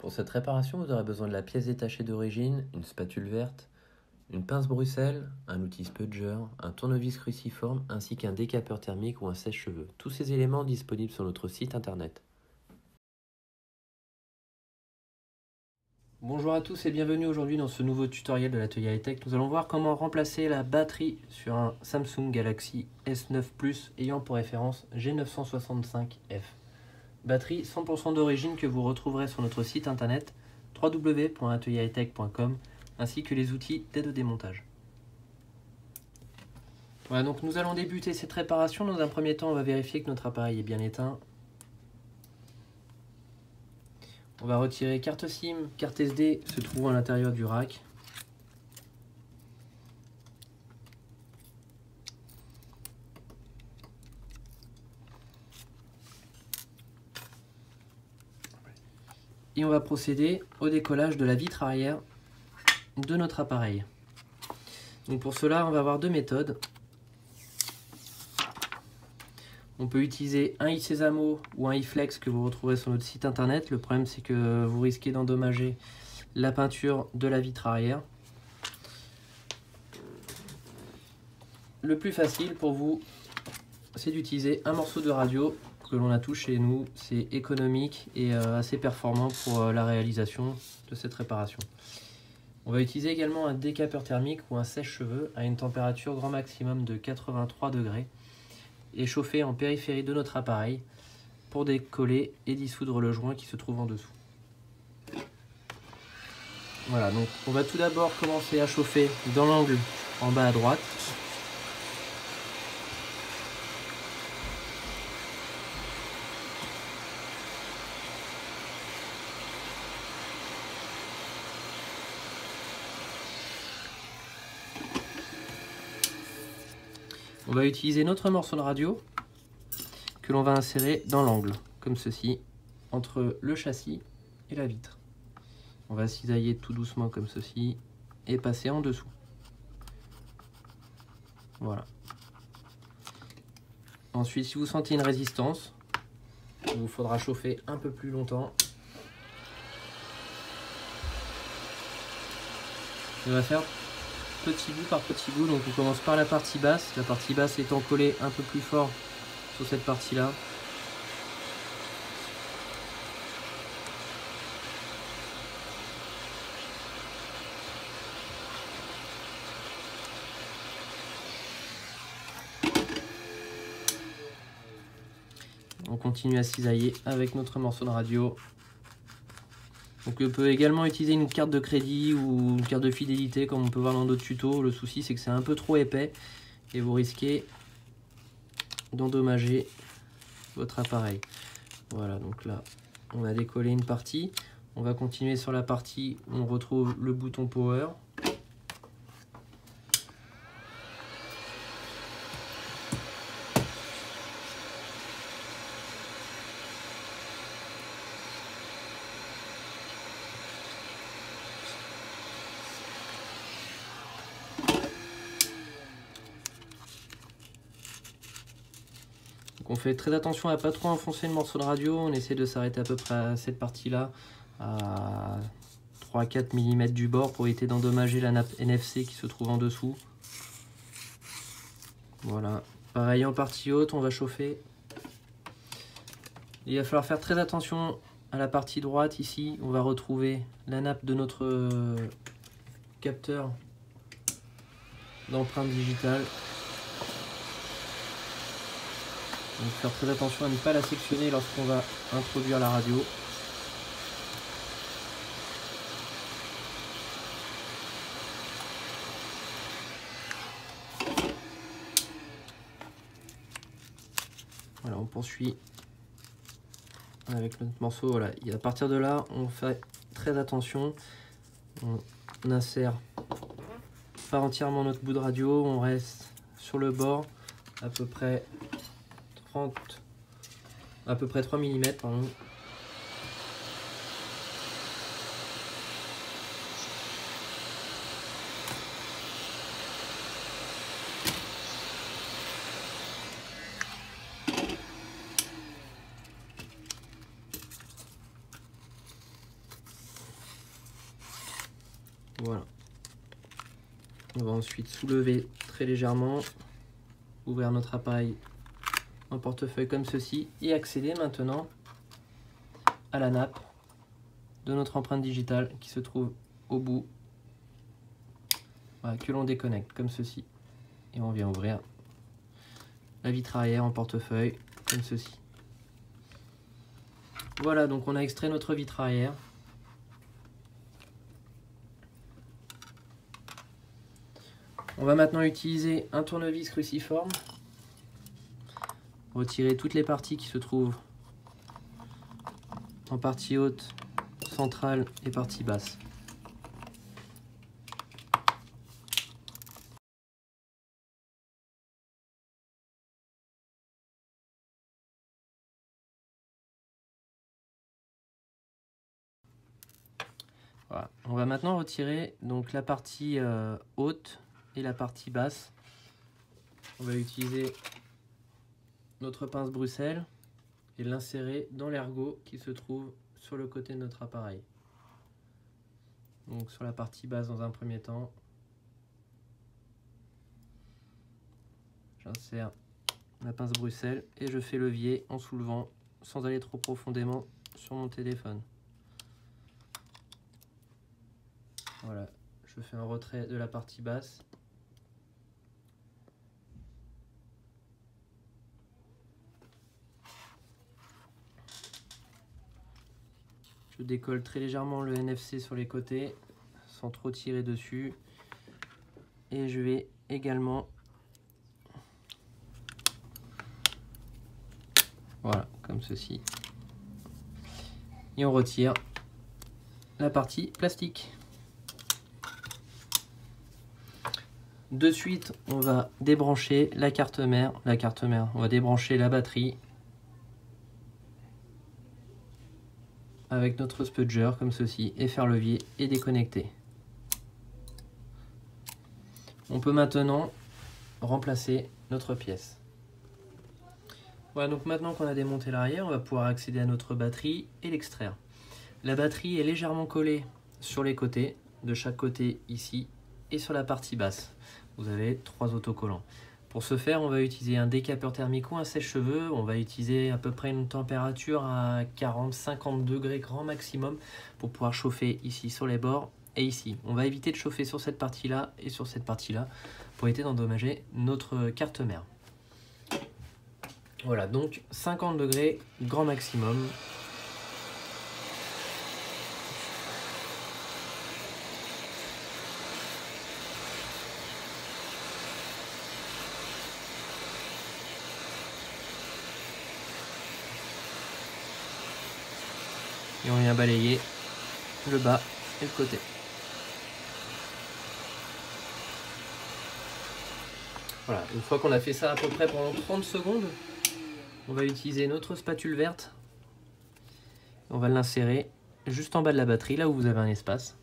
Pour cette réparation, vous aurez besoin de la pièce détachée d'origine, une spatule verte, une pince Bruxelles, un outil spudger, un tournevis cruciforme ainsi qu'un décapeur thermique ou un sèche-cheveux. Tous ces éléments disponibles sur notre site internet. Bonjour à tous et bienvenue aujourd'hui dans ce nouveau tutoriel de l'atelier high-tech. Nous allons voir comment remplacer la batterie sur un Samsung Galaxy S9 Plus ayant pour référence G965F. Batterie 100% d'origine que vous retrouverez sur notre site internet www.atelierhightech.com ainsi que les outils d'aide au démontage. Voilà, donc nous allons débuter cette réparation. Dans un premier temps, on va vérifier que notre appareil est bien éteint. On va retirer carte SIM, carte SD se trouvant à l'intérieur du rack. Et on va procéder au décollage de la vitre arrière de notre appareil. Donc pour cela, on va avoir deux méthodes. On peut utiliser un i-Sésamo ou un i-Flex que vous retrouverez sur notre site internet. Le problème, c'est que vous risquez d'endommager la peinture de la vitre arrière. Le plus facile pour vous, c'est d'utiliser un morceau de radio que l'on a tout chez nous. C'est économique et assez performant pour la réalisation de cette réparation. On va utiliser également un décapeur thermique ou un sèche-cheveux à une température grand maximum de 83 degrés et chauffer en périphérie de notre appareil pour décoller et dissoudre le joint qui se trouve en dessous. Voilà, donc on va tout d'abord commencer à chauffer dans l'angle en bas à droite. On va utiliser notre morceau de radio que l'on va insérer dans l'angle, comme ceci, entre le châssis et la vitre. On va cisailler tout doucement comme ceci et passer en dessous. Voilà. Ensuite, si vous sentez une résistance, il vous faudra chauffer un peu plus longtemps. On va faire petit bout par petit bout, donc on commence par la partie basse étant collée un peu plus fort sur cette partie là. On continue à cisailler avec notre morceau de radio. Donc on peut également utiliser une carte de crédit ou une carte de fidélité comme on peut voir dans d'autres tutos. Le souci c'est que c'est un peu trop épais et vous risquez d'endommager votre appareil. Voilà, donc là on a décollé une partie. On va continuer sur la partie où on retrouve le bouton power. On fait très attention à pas trop enfoncer le morceau de radio, on essaie de s'arrêter à peu près à cette partie-là, à 3-4 mm du bord pour éviter d'endommager la nappe NFC qui se trouve en dessous. Voilà, pareil en partie haute, on va chauffer. Il va falloir faire très attention à la partie droite ici, on va retrouver la nappe de notre capteur d'empreinte digitale. Donc faire très attention à ne pas la sectionner lorsqu'on va introduire la radio. Voilà, on poursuit avec notre morceau. Voilà. Et à partir de là, on fait très attention. On insère pas entièrement notre bout de radio, on reste sur le bord à peu près 3 mm, pardon. Voilà. On va ensuite soulever très légèrement, ouvrir notre appareil en portefeuille comme ceci et accéder maintenant à la nappe de notre empreinte digitale qui se trouve au bout, voilà, que l'on déconnecte comme ceci et on vient ouvrir la vitre arrière en portefeuille comme ceci. Voilà, donc on a extrait notre vitre arrière. On va maintenant utiliser un tournevis cruciforme, retirer toutes les parties qui se trouvent en partie haute, centrale et partie basse. Voilà. On va maintenant retirer donc la partie haute et la partie basse. On va utiliser notre pince Bruxelles et l'insérer dans l'ergot qui se trouve sur le côté de notre appareil. Donc sur la partie basse dans un premier temps, j'insère ma pince Bruxelles et je fais levier en soulevant sans aller trop profondément sur mon téléphone. Voilà, je fais un retrait de la partie basse. Je décolle très légèrement le NFC sur les côtés sans trop tirer dessus. Et je vais également, voilà, comme ceci. Et on retire la partie plastique. De suite, on va débrancher la carte mère. On va débrancher la batterie avec notre spudger comme ceci et faire levier et déconnecter. On peut maintenant remplacer notre pièce. Voilà, donc maintenant qu'on a démonté l'arrière, on va pouvoir accéder à notre batterie et l'extraire. La batterie est légèrement collée sur les côtés, de chaque côté ici, et sur la partie basse. Vous avez 3 autocollants. Pour ce faire, on va utiliser un décapeur thermique ou un sèche-cheveux. On va utiliser à peu près une température à 40-50 degrés grand maximum pour pouvoir chauffer ici sur les bords et ici. On va éviter de chauffer sur cette partie-là et sur cette partie-là pour éviter d'endommager notre carte mère. Voilà, donc 50 degrés grand maximum. Et on vient balayer le bas et le côté. Voilà, une fois qu'on a fait ça à peu près pendant 30 secondes, on va utiliser notre spatule verte. On va l'insérer juste en bas de la batterie, là où vous avez un espace.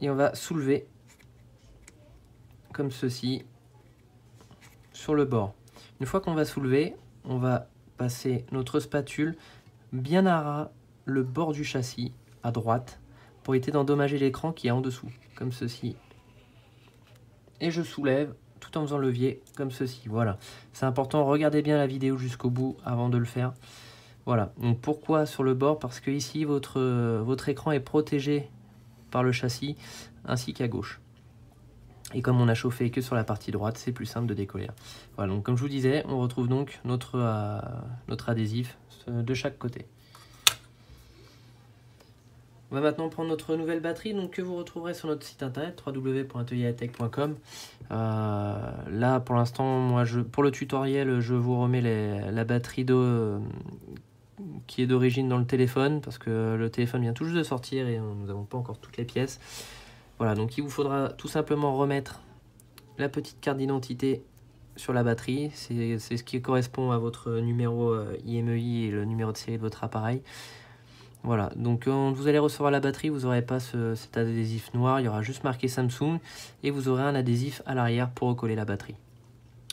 Et on va soulever comme ceci sur le bord. Une fois qu'on va soulever, on va passer notre spatule bien à ras le bord du châssis à droite pour éviter d'endommager l'écran qui est en dessous, comme ceci. Et je soulève tout en faisant levier comme ceci. Voilà, c'est important, regardez bien la vidéo jusqu'au bout avant de le faire. Voilà, donc pourquoi sur le bord? Parce que ici votre écran est protégé par le châssis ainsi qu'à gauche. Et comme on a chauffé que sur la partie droite, c'est plus simple de décoller. Voilà, donc comme je vous disais, on retrouve donc notre adhésif de chaque côté. On va maintenant prendre notre nouvelle batterie donc, que vous retrouverez sur notre site internet www.ateliertech.com. Là pour l'instant, moi pour le tutoriel, je vous remets la batterie qui est d'origine dans le téléphone parce que le téléphone vient tout juste de sortir et nous n'avons pas encore toutes les pièces. Voilà, donc il vous faudra tout simplement remettre la petite carte d'identité sur la batterie. C'est ce qui correspond à votre numéro IMEI et le numéro de série de votre appareil. Voilà, donc quand vous allez recevoir la batterie, vous n'aurez pas cet adhésif noir, il y aura juste marqué Samsung et vous aurez un adhésif à l'arrière pour recoller la batterie.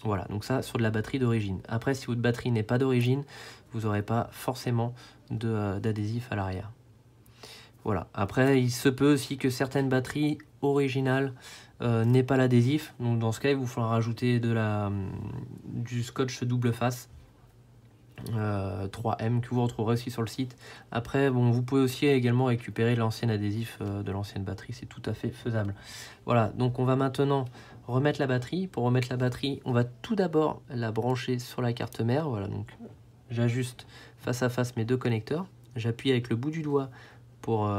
Voilà, donc ça sur de la batterie d'origine. Après, si votre batterie n'est pas d'origine, vous n'aurez pas forcément d'adhésif à l'arrière. Voilà. Après, il se peut aussi que certaines batteries originales n'aient pas l'adhésif. Donc dans ce cas, il vous faudra rajouter du scotch double face 3M que vous retrouverez aussi sur le site. Après, bon, vous pouvez aussi également récupérer l'ancien adhésif de l'ancienne batterie. C'est tout à fait faisable. Voilà. Donc on va maintenant remettre la batterie. Pour remettre la batterie, on va tout d'abord la brancher sur la carte mère. Voilà. Donc j'ajuste face à face mes deux connecteurs. J'appuie avec le bout du doigt pour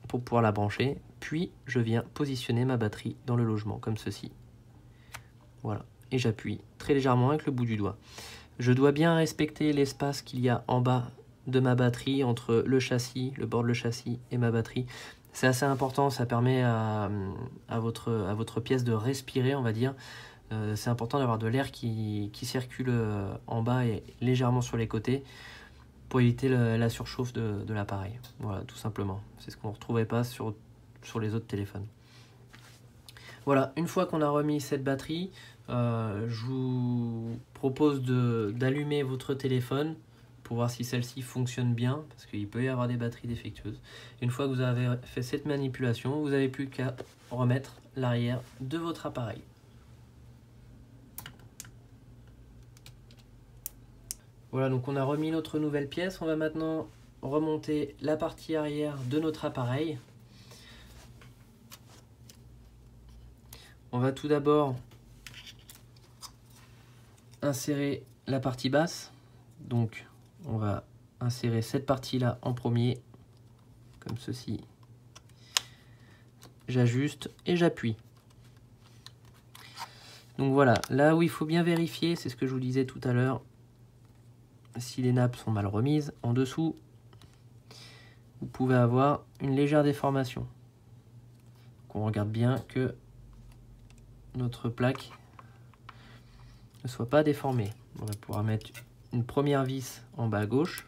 pouvoir la brancher, puis je viens positionner ma batterie dans le logement comme ceci. Voilà, et j'appuie très légèrement avec le bout du doigt. Je dois bien respecter l'espace qu'il y a en bas de ma batterie entre le châssis, le bord de le châssis et ma batterie. C'est assez important, ça permet à votre pièce de respirer, on va dire. C'est important d'avoir de l'air qui circule en bas et légèrement sur les côtés, pour éviter la surchauffe de l'appareil. Voilà, tout simplement. C'est ce qu'on ne retrouvait pas sur les autres téléphones. Voilà, une fois qu'on a remis cette batterie, je vous propose d'allumer votre téléphone pour voir si celle-ci fonctionne bien, parce qu'il peut y avoir des batteries défectueuses. Une fois que vous avez fait cette manipulation, vous n'avez plus qu'à remettre l'arrière de votre appareil. Voilà, donc on a remis notre nouvelle pièce. On va maintenant remonter la partie arrière de notre appareil. On va tout d'abord insérer la partie basse. Donc on va insérer cette partie-là en premier, comme ceci. J'ajuste et j'appuie. Donc voilà, là où il faut bien vérifier, c'est ce que je vous disais tout à l'heure, si les nappes sont mal remises, en dessous, vous pouvez avoir une légère déformation. Donc on regarde bien que notre plaque ne soit pas déformée. On va pouvoir mettre une première vis en bas à gauche.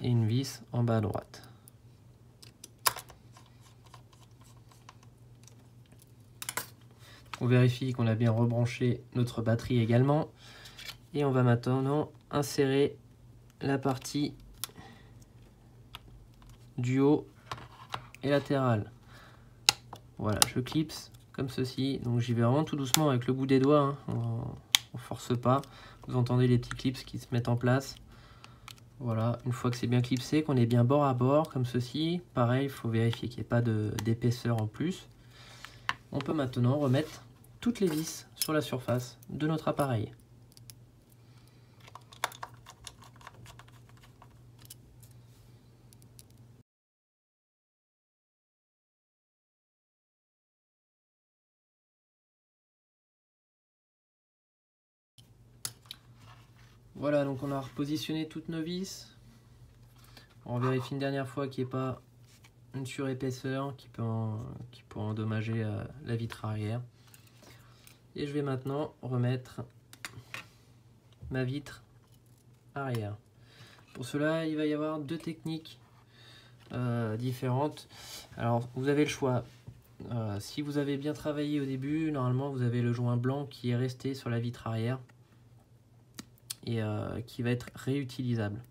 Et une vis en bas à droite. On vérifie qu'on a bien rebranché notre batterie également. Et on va maintenant insérer la partie du haut et latéral. Voilà, je clipse comme ceci. Donc j'y vais vraiment tout doucement avec le bout des doigts. Hein. On force pas. Vous entendez les petits clips qui se mettent en place. Voilà, une fois que c'est bien clipsé, qu'on est bien bord à bord comme ceci. Pareil, il faut vérifier qu'il n'y ait pas d'épaisseur en plus. On peut maintenant remettre toutes les vis sur la surface de notre appareil. Voilà, donc on a repositionné toutes nos vis. On vérifie une dernière fois qu'il n'y ait pas une surépaisseur qui peut endommager la vitre arrière. Et je vais maintenant remettre ma vitre arrière. Pour cela, il va y avoir deux techniques différentes. Alors, vous avez le choix. Si vous avez bien travaillé au début, normalement, vous avez le joint blanc qui est resté sur la vitre arrière et qui va être réutilisable.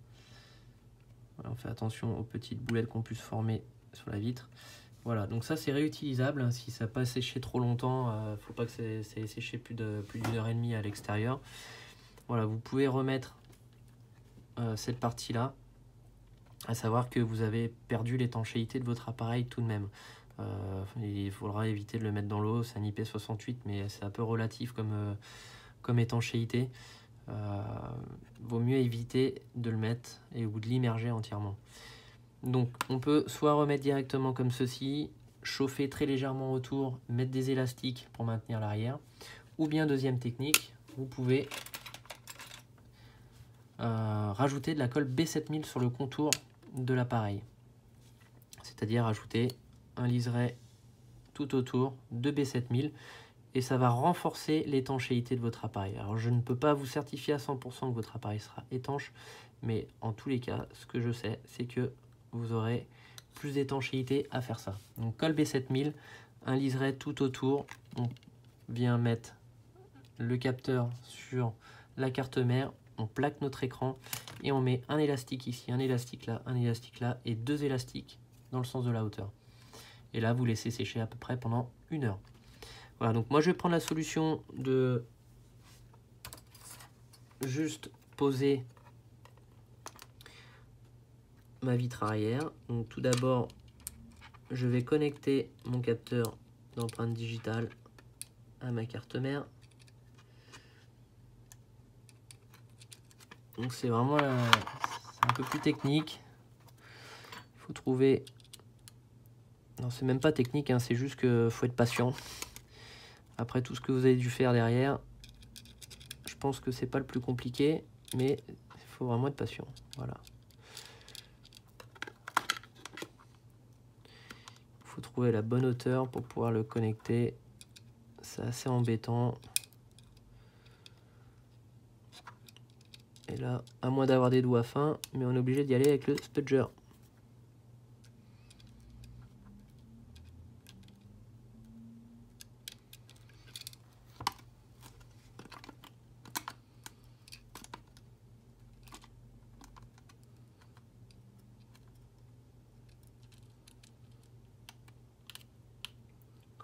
Voilà, on fait attention aux petites boulettes qu'on puisse former sur la vitre. Voilà, donc ça c'est réutilisable. Si ça n'a pas séché trop longtemps, il ne faut pas que ça ait séché plus d'une heure et demie à l'extérieur. Voilà, vous pouvez remettre cette partie-là, à savoir que vous avez perdu l'étanchéité de votre appareil tout de même. Il faudra éviter de le mettre dans l'eau, c'est un IP68, mais c'est un peu relatif comme étanchéité. Vaut mieux éviter de le mettre ou de l'immerger entièrement. Donc on peut soit remettre directement comme ceci, chauffer très légèrement autour, mettre des élastiques pour maintenir l'arrière, ou bien deuxième technique, vous pouvez rajouter de la colle B7000 sur le contour de l'appareil, c'est-à-dire ajouter un liseré tout autour de B7000 et ça va renforcer l'étanchéité de votre appareil. Alors je ne peux pas vous certifier à 100% que votre appareil sera étanche, mais en tous les cas, ce que je sais, c'est que vous aurez plus d'étanchéité à faire ça. Donc colle B7000, un liseré tout autour, on vient mettre le capteur sur la carte mère, on plaque notre écran et on met un élastique ici, un élastique là et 2 élastiques dans le sens de la hauteur. Et là, vous laissez sécher à peu près pendant 1 heure. Voilà, donc moi je vais prendre la solution de juste poser ma vitre arrière. Donc tout d'abord, je vais connecter mon capteur d'empreinte digitale à ma carte mère. Donc c'est vraiment c'est un peu plus technique. Il faut trouver... Non, c'est même pas technique, hein, c'est juste qu'il faut être patient. Après tout ce que vous avez dû faire derrière, je pense que c'est pas le plus compliqué, mais il faut vraiment être patient. Voilà. Il faut trouver la bonne hauteur pour pouvoir le connecter. C'est assez embêtant. Et là, à moins d'avoir des doigts fins, mais on est obligé d'y aller avec le spudger.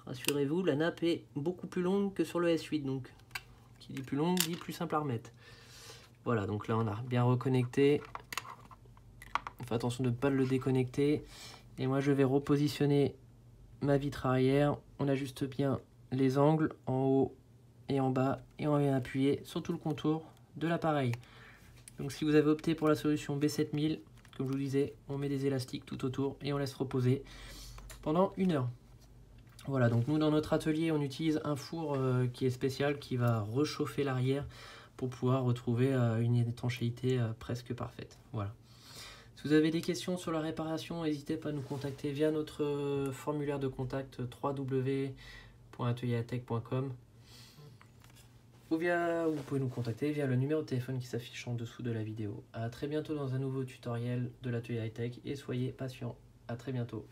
Rassurez-vous, la nappe est beaucoup plus longue que sur le S8, donc qui dit plus longue dit plus simple à remettre. Voilà, donc là on a bien reconnecté. Faites attention de ne pas le déconnecter. Et moi je vais repositionner ma vitre arrière. On ajuste bien les angles en haut et en bas et on vient appuyer sur tout le contour de l'appareil. Donc si vous avez opté pour la solution B7000, comme je vous disais, on met des élastiques tout autour et on laisse reposer pendant 1 heure. Voilà, donc nous dans notre atelier, on utilise un four qui est spécial, qui va réchauffer l'arrière pour pouvoir retrouver une étanchéité presque parfaite. Voilà. Si vous avez des questions sur la réparation, n'hésitez pas à nous contacter via notre formulaire de contact www.atelieratech.com ou vous pouvez nous contacter via le numéro de téléphone qui s'affiche en dessous de la vidéo. A très bientôt dans un nouveau tutoriel de l'atelier high-tech et soyez patients. A très bientôt.